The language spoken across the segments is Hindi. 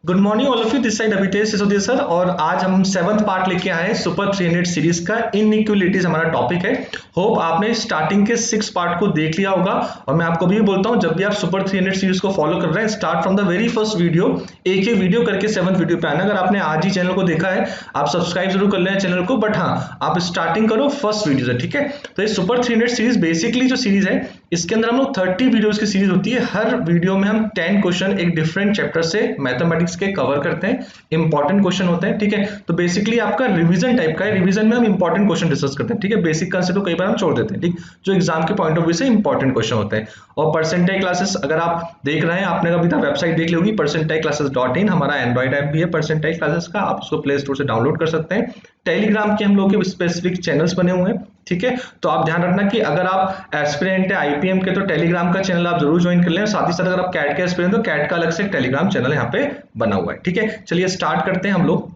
Good morning all of you, this side Abhitesh Sisodia sir. और आज हम 7th पार्ट लेके आए हैं सुपर 300 सीरीज का। इनइक्वालिटीज हमारा टॉपिक है। होप आपने स्टार्टिंग के 6 पार्ट को देख लिया होगा। और मैं आपको भी बोलता हूं, जब भी आप सुपर 300 सीरीज को फॉलो कर रहे हैं, start from the very first video, एक वीडियो करके 7th वीडियो पे आना। अगर आपने आज ही चैनल को देखा है, आप सब्सक्राइब जरूर कर लें चैनल को, बट हाँ, आप स्टार्टिंग करो फर्स्ट वीडियो से, ठीक है। तो ये सुपर 300 सीरीज बेसिकली जो सीरीज है, इसके अंदर हम लोग 30 वीडियोस की सीरीज होती है। हर वीडियो में हम 10 क्वेश्चन एक डिफरेंट चैप्टर से मैथमेटिक्स के कवर करते हैं। इंपॉर्टेंट क्वेश्चन होते हैं, ठीक है। तो बेसिकली आपका रिवीजन टाइप का है। रिवीजन में हम इंपॉर्टेंट क्वेश्चन डिस्कस करते हैं, ठीक है। बेसिक कंसेप्ट को कई बार हम छोड़ देते हैं, ठीक, जो एग्जाम के पॉइंट ऑफ व्यू से इंपॉर्टेंट क्वेश्चन होते हैं। और परसेंटाइल क्लासेस अगर आप देख रहे हैं, आपने कभी वेबसाइट देख ली होगी percentaileclasses.in, हमारा एंड्रॉइड ऐप भी है परसेंटाइल क्लासेस का, आप उसको प्ले स्टोर से डाउनलोड कर सकते हैं। टेलीग्राम के हम लोग के स्पेसिफिक चैनल्स बने हुए हैं, ठीक है। तो आप ध्यान रखना कि अगर आप एस्पिरेंट है आईपीएम के, तो टेलीग्राम का चैनल आप जरूर ज्वाइन कर लें। साथ ही साथ अगर आप कैट के एस्पिरेंट, तो कैट का अलग से टेलीग्राम चैनल यहाँ पे बना हुआ है, ठीक है। चलिए स्टार्ट करते हैं हम लोग।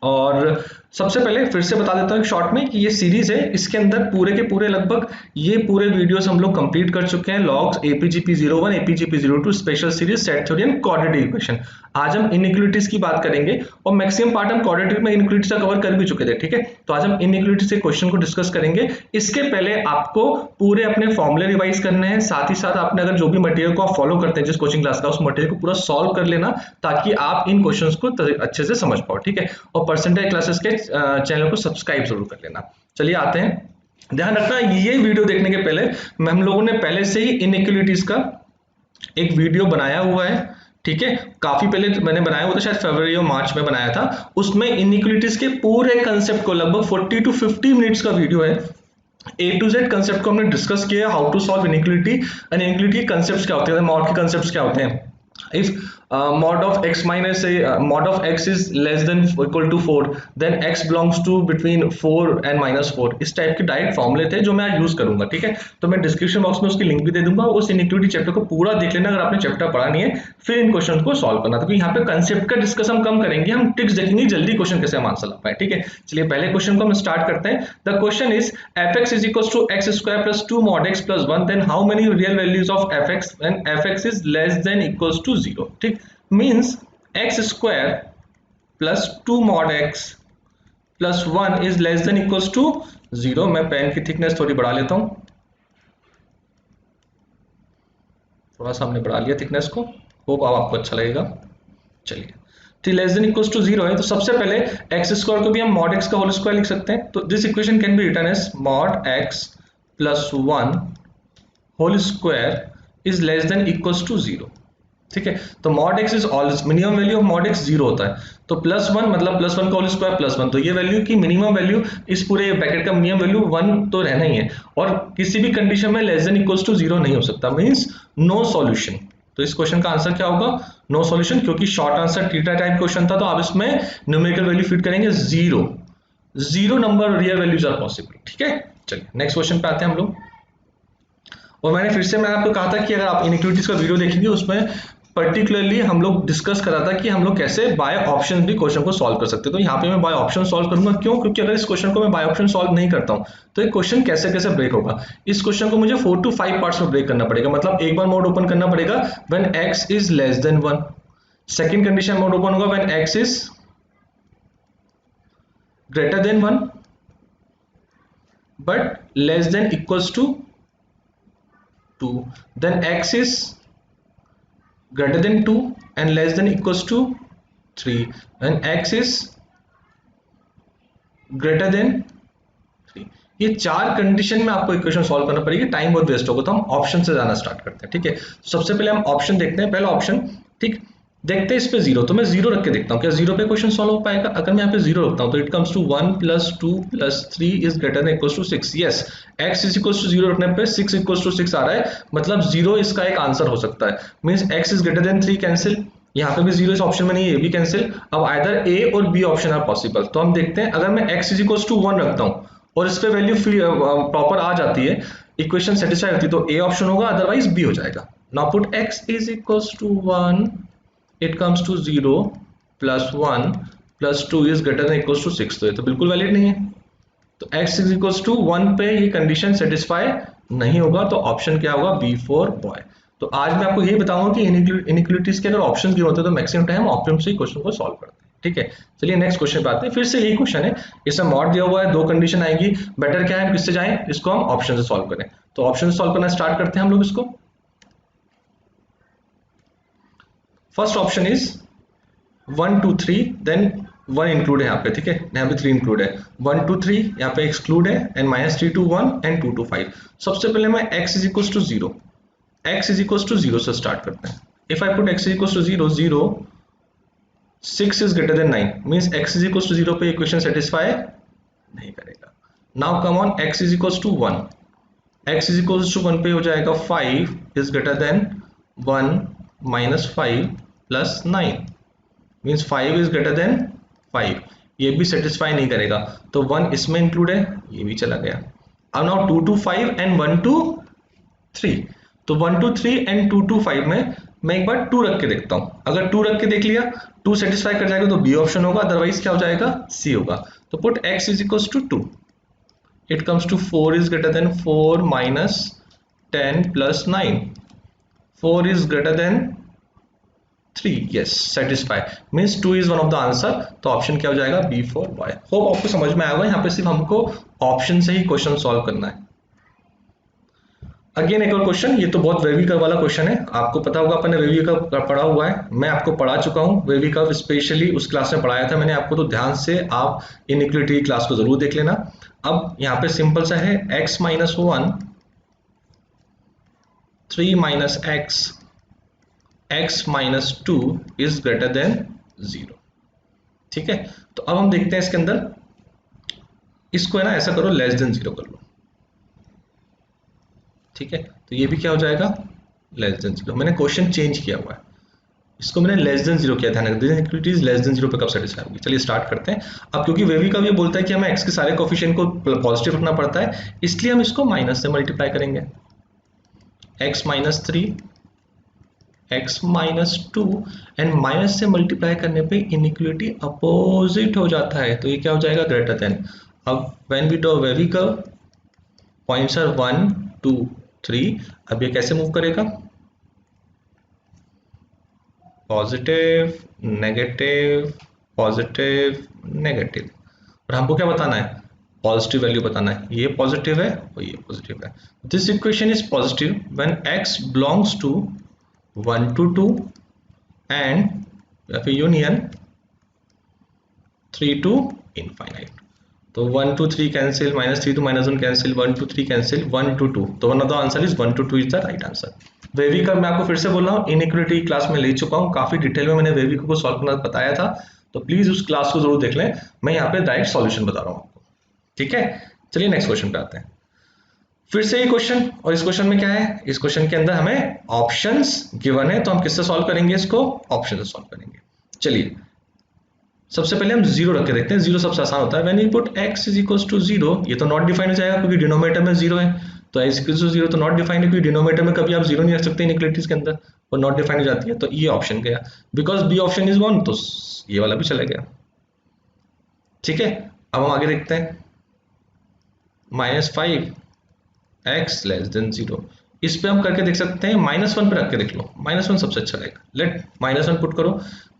और सबसे पहले फिर से बता देता हूँ शॉर्ट में कि ये सीरीज है, इसके अंदर पूरे के पूरे लगभग ये पूरे वीडियोस हम लोग कंप्लीट कर चुके हैं। Logs, AP GP 01, AP GP 02, special series, set theory and quadratic equation. आज हम इनइक्वालिटीज की बात करेंगे और मैक्सिमम पार्ट हम क्वाड्रेटिक में इनइक्वालिटीज का कवर कर भी चुके थे, ठीक है। तो आज हम इनइक्वालिटीज के क्वेश्चन को डिस्कस करेंगे। इसके पहले आपको पूरे अपने फॉर्मूले रिवाइज करने हैं। साथ ही साथ आपने अगर जो भी मटेरियल को आप फॉलो करते हैं जिस कोचिंग क्लास का, उस मटेरियल को पूरा सॉल्व कर लेना, ताकि आप इन क्वेश्चंस को अच्छे से समझ पाओ, ठीक है। और परसेंटाइल क्लासेस के चैनल को सब्सक्राइब जरूर कर लेना। चलिए आते हैं। ध्यान रखना, ये वीडियो देखने के पहले हम लोगों ने पहले से ही इनइक्वालिटीज का एक वीडियो बनाया हुआ है, ठीक है। काफी पहले मैंने बनाया हुआ था, शायद फरवरी और मार्च में बनाया था। उसमें इनइक्वालिटीज के पूरे कंसेप्ट को, लगभग 40 to 50 मिनट्स का वीडियो है, ए टू जेड कंसेप्ट को हमने डिस्कस किया। How to solve inequality, and inequality के कंसेप्ट्स क्या होते हैं, मॉड के कंसेप्ट्स क्या होते हैं। If mod of x minus mod of x is less than equal to 4, then x belongs to between 4 and -4। इस टाइप के डायरेक्ट फॉर्मूले थे जो मैं आज यूज करूंगा, ठीक है। तो मैं डिस्क्रिप्शन बॉक्स में उसकी लिंक भी दे दूंगा। उस इनइक्वालिटी चैप्टर को पूरा देख लेना अगर आपने चैप्टर पढ़ा नहीं है, फिर इन क्वेश्चन को सॉल्व करना। तो यहाँ पे कंसेप्ट का डिस्कस हम कम करेंगे, हम ट्रिक्स देखेंगे जल्दी क्वेश्चन कैसे हम आंसर ला पाए, ठीक है। चलिए पहले क्वेश्चन को हम स्टार्ट करते हैं। The question is fx is equals to x square plus 2 mod x plus 1, then how many real values of fx when fx is less than equals to 0, ठीक। Means x square plus 2 mod x plus 1 is less than equals to 0। मैं पेन की थिकनेस थोड़ी बढ़ा लेता हूं, थोड़ा सा हमने बढ़ा लिया थिकनेस को, होप अब आपको अच्छा लगेगा। चलिए, तो लेस देन इक्वल्स टू 0 है, तो सबसे पहले एक्स स्क्वायर को भी हम मॉड एक्स का होल स्क्वायर लिख सकते हैं। तो this equation can be written as mod x plus 1 whole square is less than equals to 0, ठीक है। तो mod x is always, minimum value of mod x 0 होता है। तो प्लस 1 मतलब प्लस 1 का होल स्क्वायर प्लस 1, तो ये वैल्यू की मिनिमम वैल्यू, इस पूरे ब्रैकेट का मिनिमम वैल्यू 1 तो रहना ही है, और किसी भी कंडीशन में लेस देन इक्वल्स टू 0 नहीं हो सकता, मींस नो सॉल्यूशन। तो इस क्वेश्चन का आंसर क्या होगा, नो सॉल्यूशन, क्योंकि short answer theta type question था। तो आप इसमें न्यूमेरिकल वैल्यू फिट करेंगे 0 number real values are possible, ठीक है। चलिए नेक्स्ट क्वेश्चन पे आते हैं हम लोग। और मैंने आपको कहा था कि अगर आप इनइक्वालिटीज का वीडियो देखेंगे, उसमें पर्टिकुलरली हम लोग डिस्कस करा था कि हम लोग कैसे बाय ऑप्शन भी क्वेश्चन को सॉल्व कर सकते हैं। तो यहाँ पे मैं बाय ऑप्शन सॉल्व करूंगा, क्यों, क्योंकि अगर इस क्वेश्चन को मैं बाय ऑप्शन सॉल्व नहीं करता हूँ तो ये क्वेश्चन कैसे कैसे ब्रेक होगा। इस क्वेश्चन को मुझे 4 to 5 पार्ट्स में ब्रेक करना पड़ेगा। मतलब एक बार मोड ओपन करना पड़ेगा when x is less than 1, second condition mod open होगा when x is greater than 1 but less than equals to 2, then x is greater than 2 and less than equals to 3, and x is greater than 3। ये 4 कंडीशन में आपको इक्वेशन सॉल्व करना पड़ेगी, टाइम बहुत वेस्ट होगा। तो हम ऑप्शन से जाना स्टार्ट करते हैं, ठीक है। सबसे पहले हम ऑप्शन देखते हैं, पहला ऑप्शन, ठीक। देखते हैं इस पे 0, तो मैं 0 रख के देखता हूँ क्या 0 पे क्वेश्चन सॉल्व हो पाएगा। अगर मैं यहाँ पे 0 रखता हूँ तो it comes to 1 plus 2 plus 3 is greater than equals to 6। Yes, x is equals to 0 रखने पे 6 इक्वल्स टू 6 आ रहा है, मतलब 0 इसका एक आंसर हो सकता है। Means x is greater then 3 cancel, यहाँ पे भी 0 इस ऑप्शन में नहीं है, ये भी कैंसिल। अब आइदर ए और बी ऑप्शन आर पॉसिबल। तो हम देखते हैं, अगर मैं x इज इक्वल्स टू 1 रखता हूँ और इस पे वैल्यू प्रॉपर आ जाती है, इक्वेशन सेटिस्फाई होती है, तो ए ऑप्शन होगा, अदरवाइज बी हो जाएगा। Now put x is equals to 1, it comes to 0 plus 1 plus 2 is greater than equals to 6, तो ये तो बिल्कुल वैलिड नहीं है। तो x is equals to 1 पे ये कंडीशन सेटिस्फाई नहीं होगा, तो ऑप्शन क्या होगा, B4 बॉय। तो आज मैं आपको यही बताऊंगा कि इनइक्वालिटीज के अगर ऑप्शंस गिवन होते हैं तो मैक्सिमम टाइम ऑप्शन से ही क्वेश्चन को सॉल्व करते हैं। ठीक है, चलिए नेक्स्ट क्वेश्चन पे आते हैं। फिर से यही क्वेश्चन है, इसमें मॉड दिया हुआ है, दो कंडीशन आएगी। बेटर क्या है, किससे जाएं, इसको हम ऑप्शन से सॉल्व करें। तो ऑप्शन से सॉल्व करना स्टार्ट करते हैं हम लोग इसको। First option is 1 2 3, then 1 include है यहाँ पे। ठीक है, यहाँ पे 3 इंक्लूड है, 1 2 3 यहाँ पे एक्सक्लूड है, एंड -3 to 1 एंड 2 to 5। सबसे पहले मैं x is equal to 0, x is equal to 0 से स्टार्ट करते हैं। If I put x is equal to 0, 0 6 is greater than 9, means x is equal to 0 पे इक्वेशन सेटिस्फाई नहीं करेगा। Now come on, x is equal to 1, x is equal to 1 पे हो जाएगा 5 is greater than 1 -5 plus 9, means 5 is greater then 5, ये भी सेटिस्फाई नहीं करेगा, तो 1 इसमें इंक्लूड है, ये भी चला गया। अब नाउ 2 to 5 एंड 1 to 3, तो 1 to 3 एंड 2 to 5 में मैं एक बार 2 रख के देखता हूं। अगर 2 रख के देख लिया, 2 सेटिस्फाई कर जाएगा तो बी ऑप्शन होगा, अदरवाइज क्या हो जाएगा, सी होगा। तो put x is equal to 2, it comes to 4 is greater than 4 minus 10 plus 9, 4 is greater than 3, yes satisfy, means 2 is one of the answer। तो ऑप्शन क्या हो जाएगा, B4Y। होप आपको समझ में आया होगा, यहाँ पे सिर्फ हमको ऑप्शन से ही क्वेश्चन सॉल्व करना है। अगेन एक और क्वेश्चन, ये तो बहुत वेवी कर्व वाला क्वेश्चन है, आपको पता होगा अपन ने वेवी कर्व पढ़ा हुआ है, मैं आपको पढ़ा चुका हूँ वेवी कर्व, स्पेशली उस क्लास में पढ़ाया था मैंने आपको, तो ध्यान से आप इनइक्वालिटी क्लास को जरूर देख लेना। अब यहाँ पे सिंपल सा है, x minus 1 3 minus x minus 2 is greater than 0। ठीक है, तो अब हम देखते हैं इसके अंदर, इसको है ना ऐसा करो, लेस देन 0 कर लो। ठीक है, तो ये भी क्या हो जाएगा, लेस देन 0। मैंने क्वेश्चन चेंज किया हुआ है, इसको मैंने लेस देन 0 किया, ध्यान रखते हैं इनइक्वालिटीज लेस देन 0 पे कब सेटिस्फाई होगी। चलिए स्टार्ट करते हैं। अब क्योंकि वेवी का ये बोलता है कि हमें x के सारे कोफिशिएंट को पॉजिटिव रखना पड़ता है, इसलिए हम इसको माइनस से मल्टीप्लाई करेंगे। x minus 3, x minus 2, and minus से मल्टीप्लाई करने पे इनइक्वालिटी अपोजिट हो जाता है, तो ये क्या हो जाएगा, ग्रेटर देन। अब when we draw wavy curve, points are 1 2 3, अब ये कैसे मूव करेगा, पॉजिटिव नेगेटिव पॉजिटिव नेगेटिव, और हमको क्या बताना है, पॉजिटिव वैल्यू बताना है। ये पॉजिटिव है और ये पॉजिटिव है। This equation is positive when x belongs to 1 to 2 and या फिर यूनियन 3 to इनफाइनाइट। तो 1 to 3 cancel, -3 to -1 cancel, 1 to 3 cancel, 1 to 2, तो one of the answer is 1 to 2 is the right answer. Wavy curve मैं आपको फिर से बोल रहा हूँ, इनइक्वालिटी क्लास में ले चुका हूँ, काफी डिटेल में मैंने वेवी कर्व को सॉल्व करना बताया था, तो प्लीज उस क्लास को जरूर देख लें, मैं यहाँ पे डायरेक्ट सॉल्यूशन बता रहा हूँ आपको। ठीक है, चलिए नेक्स्ट क्वेश्चन पे आते हैं। फिर से ये क्वेश्चन, और इस क्वेश्चन में क्या है, इस क्वेश्चन के अंदर हमें ऑप्शंस गिवन है, तो हम किससे सॉल्व करेंगे, इसको ऑप्शन से सॉल्व करेंगे। चलिए सबसे पहले हम 0 रख के देखते हैं, 0 सबसे आसान होता है। When you put x is equal to 0, ये तो नॉट डिफाइंड हो जाएगा क्योंकि डिनोमिनेटर में 0 है, तो x इक्वल टू 0 तो नॉट डिफाइंड है, क्योंकि डिनोमिनेटर में कभी आप 0 नहीं रख सकते इनइक्वालिटीज के अंदर, और नॉट डिफाइंड हो जाती है, तो ये ऑप्शन गया। बिकॉज बी ऑप्शन इज 1, तो ये वाला भी चला गया। ठीक है, अब हम आगे देखते हैं, -5 x लेस देन 0, इस पे हम करके देख सकते हैं, -1 पे रख के देख लो, -1 सबसे अच्छा रहेगा। लेट -1 पुट करो,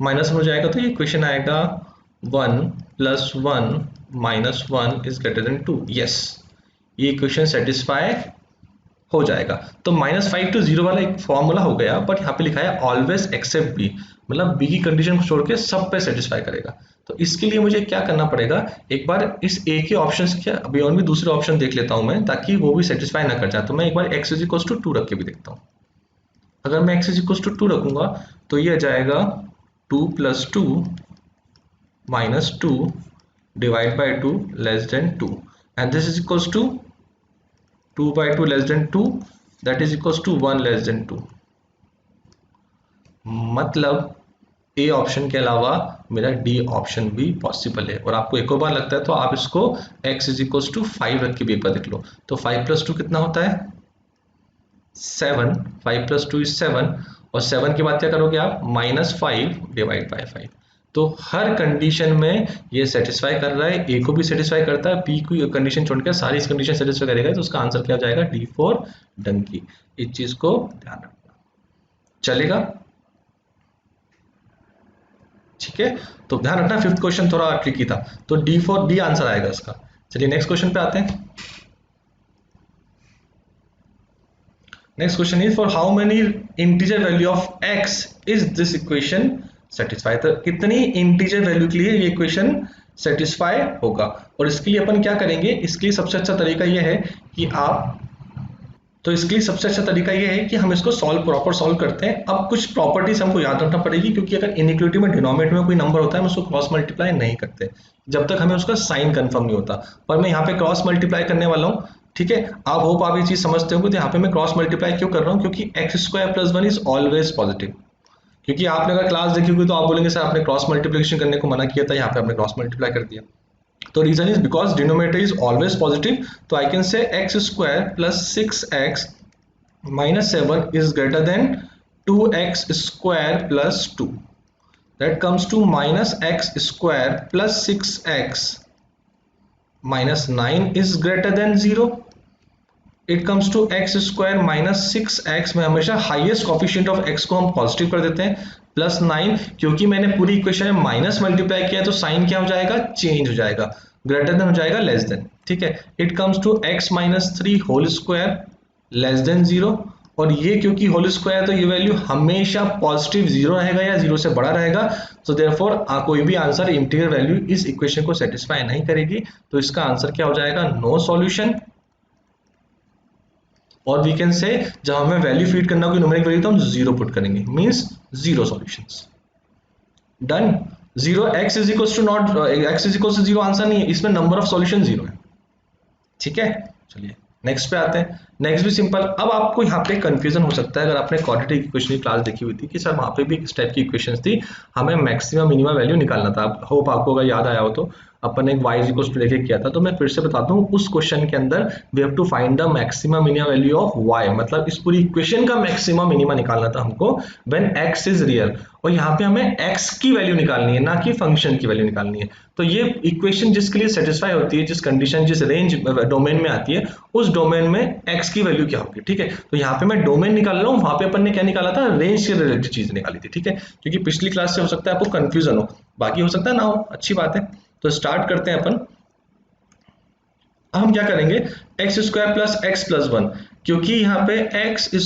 -1 हो जाएगा, तो ये इक्वेशन आएगा 1 + 1 - 1 इज ग्रेटर देन 2, यस ये इक्वेशन सेटिस्फाई हो जाएगा। तो -5 to 0 वाला एक फॉर्मूला हो गया, बट यहाँ पे लिखा है ऑलवेज एक्सेप्ट बी, मतलब बी की कंडीशन को छोड़ के सब पे सेटिस्फाई करेगा। तो इसके लिए मुझे क्या करना पड़ेगा, एक बार इस ए के ऑप्शन के अभी और भी दूसरे ऑप्शन देख लेता हूं मैं, ताकि वो भी सेटिस्फाई ना कर जाए। तो मैं एक बार x इज इक्वल टू 2 रख के भी देखता हूँ। अगर मैं x इज इक्वल टू 2 रखूंगा तो ये आ जाएगा 2 + 2 - 2 divide by 2 less than 2, and this is equal to 2/2 less than 2, that is equal to 1 less than 2। मतलब ए ऑप्शन के अलावा मेरा डी ऑप्शन भी पॉसिबल है। और आपको एक और बार लगता है तो आप इसको x इज इक्वल टू 5 रख के भी एक बार देख लो। तो 5 + 2 कितना होता है, 7, 5 + 2 इज 7, और 7 के बाद क्या करोगे आप, -5 डिवाइड बाई 5। तो हर कंडीशन में ये सेटिस्फाई कर रहा है, ए को भी सेटिस्फाई करता है, पी की कंडीशन छोड़कर सारी कंडीशन सेटिस्फाई करेगा, तो उसका आंसर क्या हो जाएगा, D4 डंकी। इस चीज को ध्यान रखना। चलेगा? ठीक है, तो ध्यान रखना फिफ्थ क्वेश्चन थोड़ा ट्रिकी था, तो डी आंसर आएगा इसका। चलिए नेक्स्ट क्वेश्चन पे आते हैं। Next question is for how many integer value of x is this equation satisfy. तो कितनी इंटीजर वैल्यू के लिए ये इक्वेशन सेटिस्फाई होगा, और इसके लिए अपन क्या करेंगे, इसके लिए सबसे अच्छा तरीका ये है कि इसके लिए सबसे अच्छा तरीका ये है कि हम इसको प्रॉपर सॉल्व करते हैं। अब कुछ प्रॉपर्टीज हमको याद रखना पड़ेगी, क्योंकि अगर इनइक्वालिटी में डिनोमिनेटर में कोई नंबर होता है हम उसको क्रॉस मल्टीप्लाई नहीं करते जब तक हमें उसका साइन कंफर्म नहीं होता। पर मैं यहाँ पे क्रॉस मल्टीप्लाई करने वाला हूँ, ठीक है। आप होप आप ये चीज समझते हो, तो यहाँ पे मैं क्रॉस मल्टीप्लाई क्यों कर रहा हूँ, क्योंकि x² + 1 इज ऑलवेज पॉजिटिव। क्योंकि आपने अगर क्लास देखी होगी तो आप बोलेंगे सर आपने क्रॉस मल्टीप्लिकेशन करने को मना किया था, यहाँ पे आपने क्रॉस मल्टीप्लाई कर दिया। तो reason is because denominator is always positive, तो I can say x² + 6x - 7 is greater than 2x² + 2. That comes to -x² + 6x - 9 is greater than 0. It comes to x² - 6x में हमेशा हाईएस्ट कोफिशिएंट ऑफ x को हम पॉजिटिव कर देते हैं, +9, क्योंकि मैंने पूरी इक्वेशन में माइनस मल्टीप्लाई किया तो साइन क्या हो जाएगा, चेंज हो जाएगा, ग्रेटर देन हो जाएगा लेस देन। ठीक है, it comes to x - 3 whole square less than 0, और ये क्योंकि होल स्क्वायर तो ये वैल्यू हमेशा पॉजिटिव 0 रहेगा या 0 से बड़ा रहेगा, तो देयरफॉर कोई भी आंसर इंटीग्रल वैल्यू इस इक्वेशन को सेटिस्फाई नहीं करेगी, तो इसका आंसर क्या हो जाएगा, नो सॉल्यूशन। और वी कैन से जब हमें वैल्यू फीड करना होगी न्यूमेरिक वैल्यू तो हम 0 पुट करेंगे, means 0 solutions. Done. 0 x is equal to not x is equal to 0 answer नहीं है, इसमें नंबर ऑफ सॉल्यूशन 0 है। ठीक है, चलिए नेक्स्ट पे आते हैं। नेक्स्ट भी सिंपल। अब आपको यहाँ पे कंफ्यूजन हो सकता है, अगर आपने क्वाड्रेटिक इक्वेशन की क्लास देखी हुई थी कि सर वहाँ पे भी इस टाइप की इक्वेशंस थी, हमें मैक्सिमम मिनिमम वैल्यू निकालना था। होप आपको अगर याद आया हो तो अपन ने एक y इक्वल टू लेके किया था, तो मैं फिर से बताता हूँ उस क्वेश्चन के अंदर we have to find the maximum minimum value of y, मतलब इस पूरी इक्वेशन का मैक्सिमम मिनिमम निकालना था हमको व्हेन x इज रियल, और यहाँ पे हमें x की वैल्यू निकालनी है, ना कि फंक्शन की वैल्यू निकालनी है। तो ये इक्वेशन जिसके लिए सेटिस्फाई होती है, जिस कंडीशन जिस रेंज डोमेन में आती है, उस डोमेन में x की वैल्यू क्या होगी। ठीक है, तो यहाँ पे मैं डोमेन निकाल रहा हूँ, वहां पे अपन ने क्या निकाला था, रेंज से रिलेटेड चीज निकाली थी। ठीक है, क्योंकि पिछली क्लास से हो सकता है आपको कंफ्यूजन हो, बाकी हो सकता है ना हो, अच्छी बात है। तो स्टार्ट करते हैं अपन। हम क्या करेंगे, x² + x + 1, क्योंकि यहाँ पे x²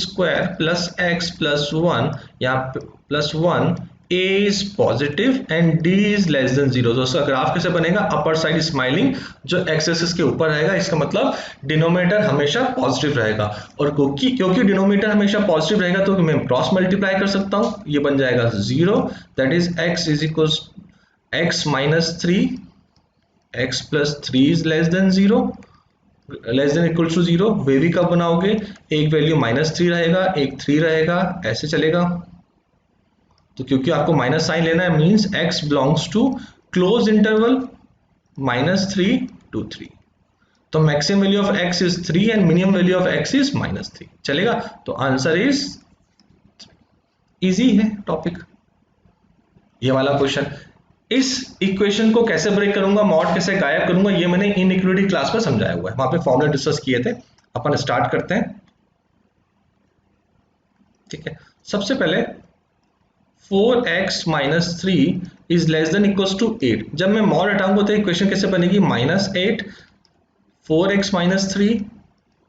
+ x + 1, यहाँ पे +1 a is positive and d is less than 0। तो उसका ग्राफ कैसे बनेगा, अपर साइड स्माइलिंग, जो x एक्सिस के ऊपर रहेगा, इसका मतलब डिनोमिनेटर हमेशा पॉजिटिव रहेगा। और क्योंकि डिनोमिनेटर हमेशा पॉजिटिव रहेगा तो मैं क्रॉस मल्टीप्लाई कर सकता हूँ, ये बन जाएगा 0, that is x is equal x - 3, x + 3 is less than 0, less than equal to 0। वे भी कब बनाओगे, एक वैल्यू -3 रहेगा, एक 3 रहेगा, ऐसे चलेगा। तो क्योंकि आपको माइनस साइन लेना है, means x belongs to close interval -3 to 3। तो maximum value of x is 3 and minimum value of x is -3, चलेगा। तो आंसर इज इजी है टॉपिक, ये वाला क्वेश्चन। इस इक्वेशन को कैसे ब्रेक करूंगा, मॉड कैसे गायब करूंगा, ये मैंने इनइक्वालिटी क्लास में समझाया हुआ है, वहां पे फॉर्मूला डिस्कस किए थे। अपन स्टार्ट करते हैं। ठीक है, सबसे पहले 4x - 3 is less than equal to 8। जब मैं मॉड हटाऊंगा तो इक्वेशन कैसे बनेगी, -8 4x - 3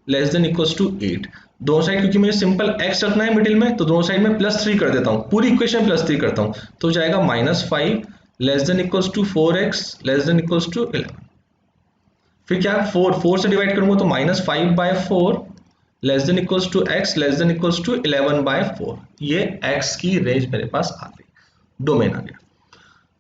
less than equal to 8। दोनों साइड क्योंकि मुझे सिंपल x रखना है मिडिल में, तो दोनों साइड में +3 कर देता हूं, पूरी इक्वेशन +3 करता हूं, तो जाएगा -5 less than equals to 4x less than equals to 11। फिर क्या, 4 से डिवाइड करूंगा तो -5/4 less than equals to x less than equals to 11/4। ये x की रेंज मेरे पास आ गई, डोमेन आ गया।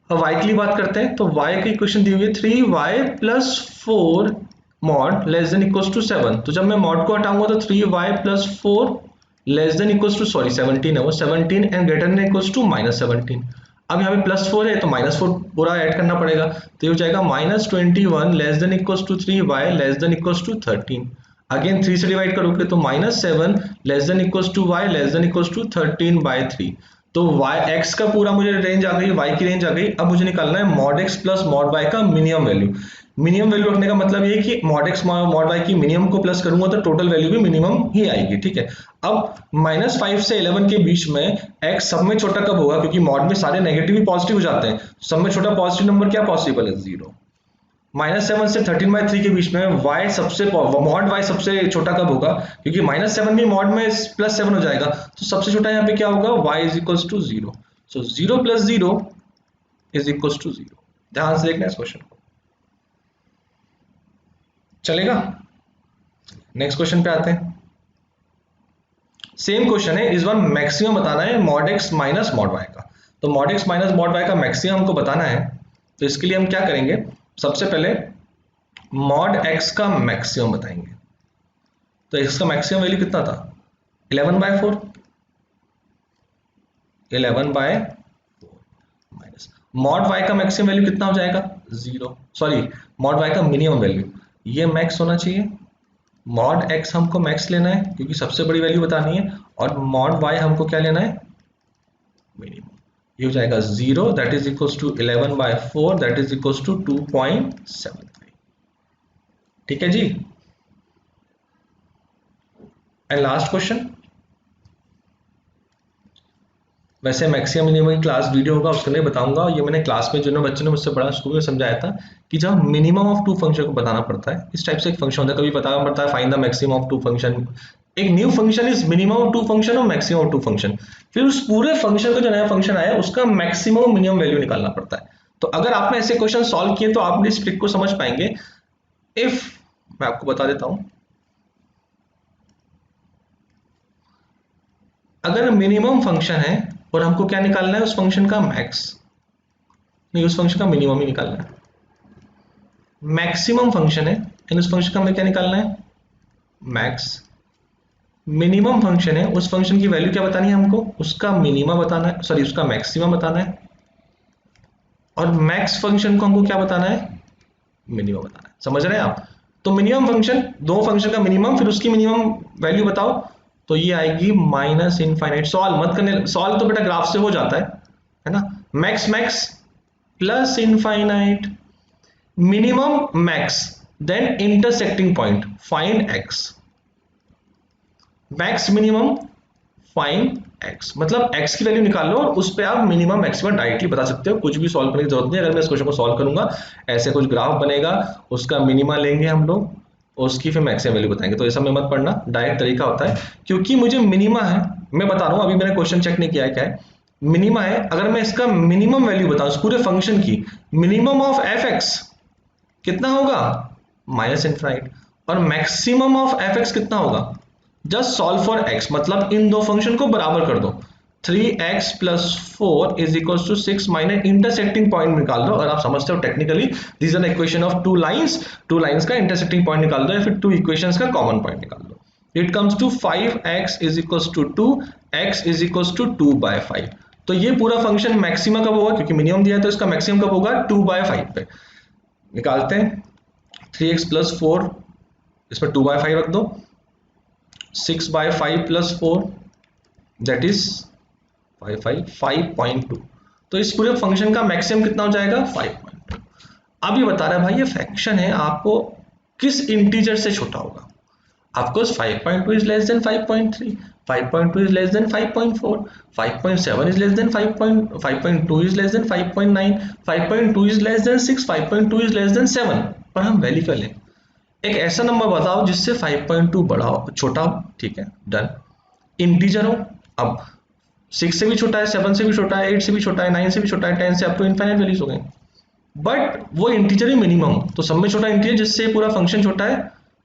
अब y के लिए बात करते हैं, तो y की इक्वेशन दी हुई है 3y + 4 mod less than equals to 7। तो जब मैं मॉड को हटाऊंगा तो 3y + 4 less than equals to 17 है वो, 17 and greater than equals to -17। अब यहाँ पे +4 है तो -4 पूरा ऐड करना पड़ेगा, तो ये हो जाएगा -21 less than equals to 3y less than equals to 13। Again 3 से डिवाइड करोगे तो -7 less than equals to y less than equals to 13/3। तो y x का पूरा मुझे रेंज आ गई, y की रेंज आ गई। अब मुझे निकालना है mod x + mod y का मिनिमम वैल्यू। मिनिमम वैल्यू रखने का मतलब ये कि मॉड एक्स मॉड वाई की मिनिमम को प्लस करूंगा तो टोटल वैल्यू भी मिनिमम ही आएगी, ठीक है। अब -5 से 11 के बीच में x सब में छोटा कब होगा, क्योंकि मॉड में सारे नेगेटिव भी पॉजिटिव हो जाते हैं, सब में छोटा पॉजिटिव नंबर क्या पॉसिबल है, 0। -7 से 13/3 के बीच में y सबसे मॉड y सबसे छोटा कब होगा, क्योंकि -7 भी मॉड में +7 हो जाएगा, तो सबसे छोटा यहाँ पे क्या होगा, y is equals to 0। So 0 + 0 is equals to 0। ध्यान से देखना इस क्वेश्चन को, चलेगा। नेक्स्ट क्वेश्चन पे आते हैं। सेम क्वेश्चन है, इस बार मैक्सिमम बताना है mod x minus mod y का। तो mod x minus mod y का मैक्सिमम हमको बताना है, तो इसके लिए हम क्या करेंगे, सबसे पहले मॉड x का मैक्सिमम बताएंगे। तो x का मैक्सिमम वैल्यू कितना था, 11/4, 11/4 माइनस मॉड y का मैक्सिमम वैल्यू कितना हो जाएगा, 0, सॉरी मॉड y का मिनिमम वैल्यू, ये मैक्स होना चाहिए। मॉड x हमको मैक्स लेना है क्योंकि सबसे बड़ी वैल्यू बतानी है, और मॉड y हमको क्या लेना है, मिनिमम। ये हो जाएगा 0, that is equals to 11/4, that is equals to 2.73। ठीक है जी। एंड लास्ट क्वेश्चन, वैसे मैक्सिमम मिनिमम की क्लास वीडियो होगा, उसके लिए बताऊंगा। ये मैंने क्लास में जिन्होंने बच्चों ने मुझसे पढ़ा स्कूल में समझाया था कि जब मिनिमम ऑफ टू फंक्शन को बताना पड़ता है, इस टाइप से एक फंक्शन होता है, कभी बताना पड़ता है find the maximum of two function, एक new function is minimum of two function और मैक्सिमम ऑफ टू फंक्शन, फिर उस पूरे फंक्शन का जो नया फंक्शन आया उसका मैक्सिमम मिनिमम वैल्यू निकालना पड़ता है। तो अगर आपने ऐसे क्वेश्चन सॉल्व किए तो आप इस ट्रिक को समझ पाएंगे। इफ मैं आपको बता देता हूं, अगर मिनिमम फंक्शन है और हमको क्या निकालना है, उस फंक्शन का मैक्स, नहीं उस फंक्शन का मिनिमम ही निकालना है। मैक्सिमम फंक्शन है एंड उस फंक्शन का हमें क्या निकालना है, मैक्स। मिनिमम फंक्शन है, उस फंक्शन की वैल्यू क्या बतानी है हमको, उसका मिनिमा बताना है, सॉरी उसका मैक्सिमम बताना है। और मैक्स फंक्शन को हमको क्या बताना है, मिनिमम बताना है। समझ रहे हैं आप। तो मिनिमम फंक्शन, दो फंक्शन का मिनिमम फिर उसकी मिनिमम वैल्यू बताओ, तो ये आएगी -इनफाइनाइट। सॉल्व मत करने, सॉल्व तो बेटा ग्राफ से हो जाता है ना। Max max plus infinite, minimum max, then intersecting point, find x. Max minimum find x, मतलब एक्स की वैल्यू निकाल लो और उस पे आप मिनिमम मैक्सिमम डायरेक्टली बता सकते हो, कुछ भी सॉल्व करने की जरूरत नहीं। अगर मैं इस क्वेश्चन को सॉल्व करूंगा, ऐसे कुछ ग्राफ बनेगा, उसका मिनिमा लेंगे हम लोग, उसकी फिर मैक्सिमम वैल्यू बताएंगे। तो ये सब में मत पढ़ना, डायरेक्ट तरीका होता है। क्योंकि मुझे मिनिमा है, मैं बता रहा हूँ, अभी मैंने क्वेश्चन चेक नहीं किया है क्या है, मिनिमा है। अगर मैं इसका मिनिमम वैल्यू बताऊं उस पूरे फंक्शन की, मिनिमम ऑफ एफ एक्स कितना होगा, -इनफाइनाइट, और मैक्सिमम ऑफ एफ एक्स कितना होगा, जस्ट सॉल्व फॉर x, मतलब इन दो फंक्शन को बराबर कर दो। 3x + 4 is equal to 6 minus intersecting point निकाल दो। और आप समझते हो technically this is an equation of two lines का इंटरसेक्टिंग पॉइंट निकाल दो, या फिर टू इक्वेशंस का कॉमन पॉइंट निकाल दो। It comes to 5x is equal to 2, x is equal to 2/5। तो ये पूरा फंक्शन मैक्सिमम कब होगा, क्योंकि मिनिमम दिया है तो इसका मैक्सिमम कब होगा, 2/5 पे। निकालते हैं, 3x + 4, इसमें 2/5 रख दो, 6/5 + 4 दैट इज 5.2। तो इस पूरे फंक्शन का मैक्सिमम कितना हो जाएगा, 5.2। अब ये बता रहा है भाई ये फ्रैक्शन है, आपको किस इंटीजर से छोटा होगा। Of course 5.2 is less then 5.3, 5.2 is less then 5.4, 5.7 is less then 5.2 is less then 5.9, 5.2 is less then 6, 5.2 is less then 7। पर हम वैल्यू कर लें, एक ऐसा नंबर बताओ जिससे 5.2 बड़ा हो, छोटा हो, ठीक है डन। इंटीजर हो, अब 6 से भी छोटा है, 7 से भी छोटा है, 8 से भी छोटा है, 9 से भी छोटा है, 10 से अप टू इनफाइनाइट वैल्यूज हो गए, बट वो इंटीजर ही मिनिमम हो। तो सब में छोटा इंटीजर जिससे पूरा फंक्शन छोटा है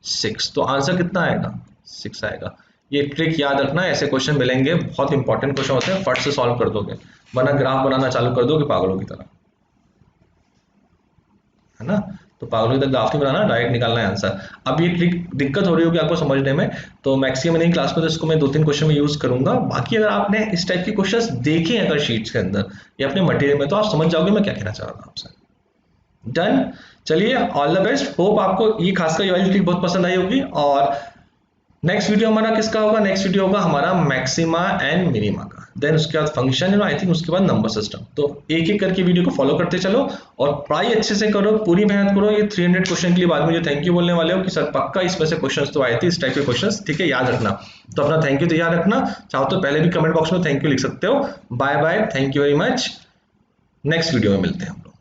6, तो आंसर कितना आएगा, 6 आएगा। ये ट्रिक याद रखना, ऐसे क्वेश्चन मिलेंगे, बहुत इंपॉर्टेंट क्वेश्चन होते हैं, फट से सॉल्व कर दोगे, वरना ग्राफ बनाना चालू कर दोगे पागलों की तरह, है ना। तो पागलों की तरह ग्राफ नहीं बनाना, डायरेक्ट निकालना है आंसर। अब ये ट्रिक दिक्कत हो रही होगी आपको समझने में, तो मैक्सिमम नहीं क्लास में तो इसको मैं 2-3 क्वेश्चन में यूज करूंगा। बाकी अगर आपने इस टाइप के क्वेश्चंस देखे हैं अगर शीट्स के अंदर या अपने मटेरियल में, तो आप समझ जाओगे मैं क्या कहना चाह रहा था आपसे। डन, चलिए ऑल द बेस्ट। होप आपको ये खासकर ये वाली ट्रिक बहुत पसंद आई होगी। और नेक्स्ट वीडियो हमारा किसका होगा, नेक्स्ट वीडियो होगा हमारा मैक्सिमा एंड मिनिमा का। देन उसके बाद फंक्शन, आई थिंक उसके बाद नंबर सिस्टम। तो एक एक करके वीडियो को फॉलो करते चलो और पढ़ाई अच्छे से करो, पूरी मेहनत करो। ये 300 क्वेश्चन के लिए बाद में मुझे थैंक यू बोलने वाले हो कि सर पक्का इसमें से क्वेश्चन तो आए थे, इस टाइप के क्वेश्चन, ठीक है, याद रखना। तो अपना थैंक यू तैयार रखना, चाहो तो पहले भी कमेंट बॉक्स में थैंक यू लिख सकते हो। Bye bye, thank you very much, next video में मिलते हैं हम लोग।